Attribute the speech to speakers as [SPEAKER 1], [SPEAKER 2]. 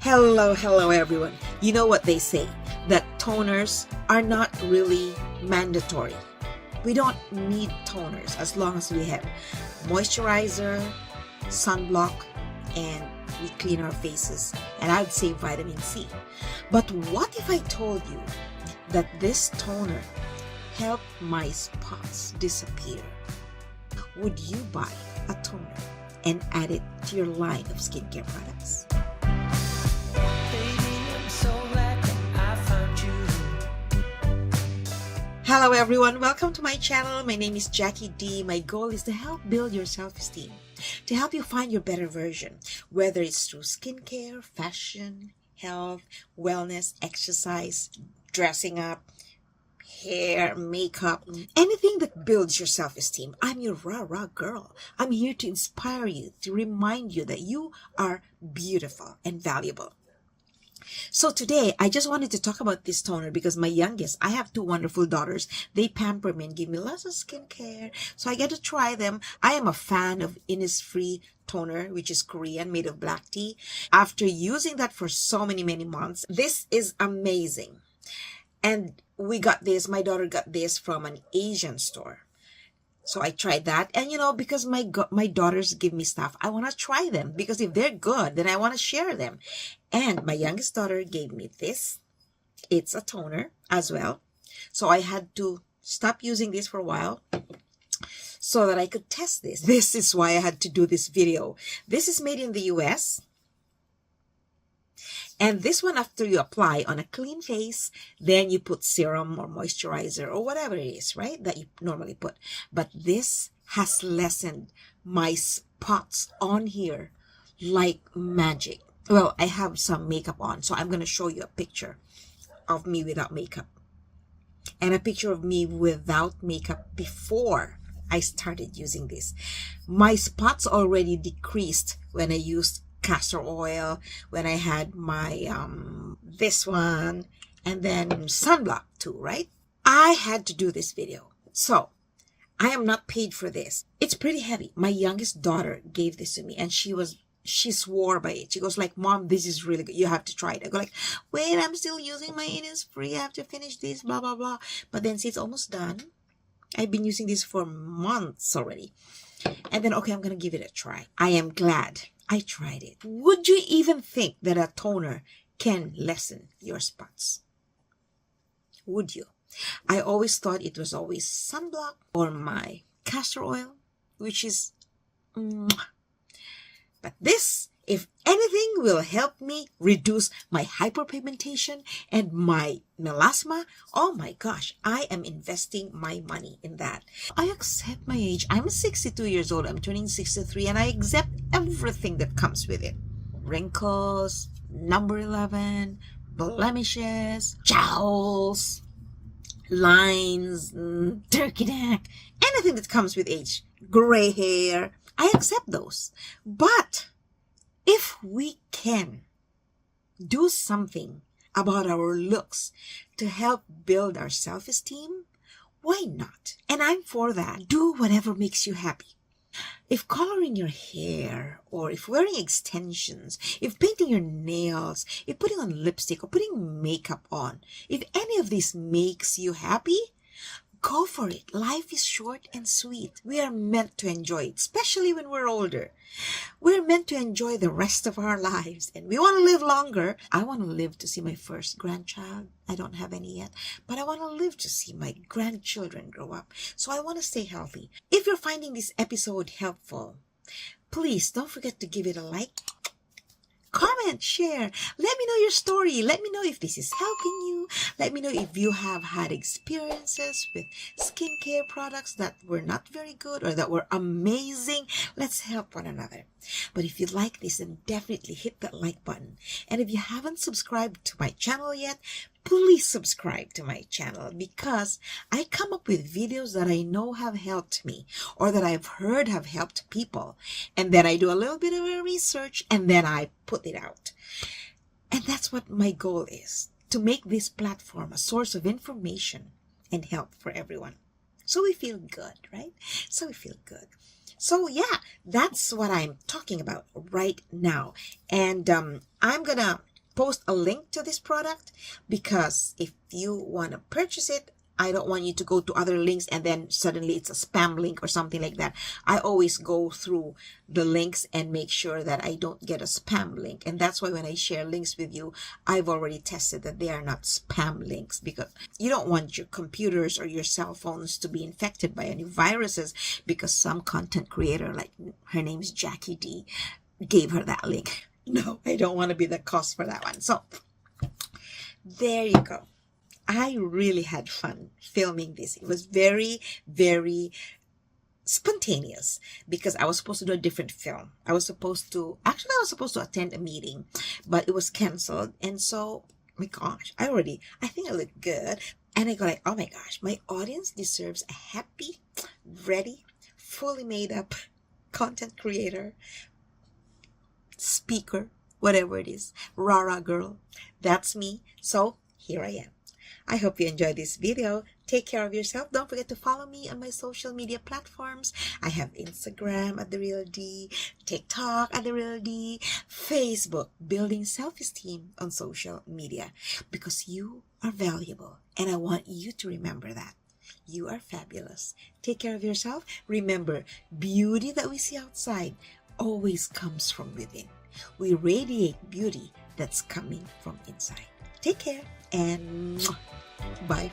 [SPEAKER 1] Hello everyone. You know what they say, that toners are not really mandatory. We don't need toners as long as we have moisturizer, sunblock, and we clean our faces. And I would say vitamin C. But what if I told you that this toner helped my spots disappear? Would you buy a toner and add it to your line of skincare products? Hello everyone, welcome to my channel. My name is Jackie D. My goal is to help build your self-esteem, to help you find your better version, whether it's through skincare, fashion, health, wellness, exercise, dressing up, hair, makeup, anything that builds your self-esteem. I'm your rah-rah girl. I'm here to inspire you, to remind you that you are beautiful and valuable. So today, I just wanted to talk about this toner because my youngest, I have two wonderful daughters. They pamper me and give me lots of skincare. So I get to try them. I am a fan of Innisfree toner, which is Korean, made of black tea. After using that for so many months, this is amazing. And we got this, my daughter got this from an Asian store. So I tried that. And because my daughters give me stuff, I want to try them. Because if they're good, then I want to share them. And my youngest daughter gave me this. It's a toner as well. So I had to stop using this for a while so that I could test this. This is why I had to do this video. This is made in the US. And this one, after you apply on a clean face, then you put serum or moisturizer or whatever it is, right, that you normally put. But this has lessened my spots on here like magic. Well, I have some makeup on, so I'm going to show you a picture of me without makeup and a picture of me without makeup before I started using this. My spots already decreased when I used castor oil, when I had my this one, and then sunblock too, right? I had to do this video. So I am not paid for this. It's pretty heavy. My youngest daughter gave this to me and she swore by it. She goes like, Mom, this is really good. You have to try it. I go like, wait, I'm still using my Innisfree. I have to finish this, blah, blah, blah. But then see, it's almost done. I've been using this for months already. And then, okay, I'm going to give it a try. I am glad I tried it. Would you even think that a toner can lessen your spots? Would you? I always thought it was always sunblock or my castor oil, which is... But this, if anything, will help me reduce my hyperpigmentation and my melasma. Oh my gosh, I am investing my money in that. I accept my age. I'm 62 years old. I'm turning 63 and I accept everything that comes with it. Wrinkles, number 11, blemishes, jowls, lines, turkey neck, anything that comes with age, gray hair. I accept those. But if we can do something about our looks to help build our self-esteem, why not? And I'm for that. Do whatever makes you happy. If coloring your hair, or if wearing extensions, if painting your nails, if putting on lipstick or putting makeup on, if any of this makes you happy, go for it. Life is short and sweet. We are meant to enjoy it, especially when we're older. We're meant to enjoy the rest of our lives, and we want to live longer. I want to live to see my first grandchild. I don't have any yet, but I want to live to see my grandchildren grow up. So I want to stay healthy. If you're finding this episode helpful, please don't forget to give it a like. Comment, share, let me know your story. Let me know if this is helping you. Let me know if you have had experiences with skincare products that were not very good or that were amazing. Let's help one another. But if you like this, then definitely hit that like button. And if you haven't subscribed to my channel yet, please subscribe to my channel because I come up with videos that I know have helped me or that I've heard have helped people. And then I do a little bit of a research and then I put it out. And that's what my goal is, to make this platform a source of information and help for everyone. So we feel good, right? So we feel good. So yeah, that's what I'm talking about right now. And I'm gonna post a link to this product, because if you want to purchase it, I don't want you to go to other links and then suddenly it's a spam link or something like that. I always go through the links and make sure that I don't get a spam link. And that's why when I share links with you, I've already tested that they are not spam links, because you don't want your computers or your cell phones to be infected by any viruses because some content creator, like her name's Jackie D, gave her that link. No, I don't want to be the cause for that one. So there you go. I really had fun filming this. It was very, very spontaneous because I was supposed to do a different film. I was supposed to attend a meeting, but it was canceled. And so, my gosh, I think I look good. And I go like, oh my gosh, my audience deserves a happy, ready, fully made up content creator, speaker, whatever it is, rah-rah girl. That's me. So here I am. I hope you enjoyed this video. Take care of yourself. Don't forget to follow me on my social media platforms. I have Instagram at The Real D, TikTok at The Real D, Facebook, building self-esteem on social media, because you are valuable and I want you to remember that. You are fabulous. Take care of yourself. Remember, beauty that we see outside always comes from within. We radiate beauty that's coming from inside. Take care and bye.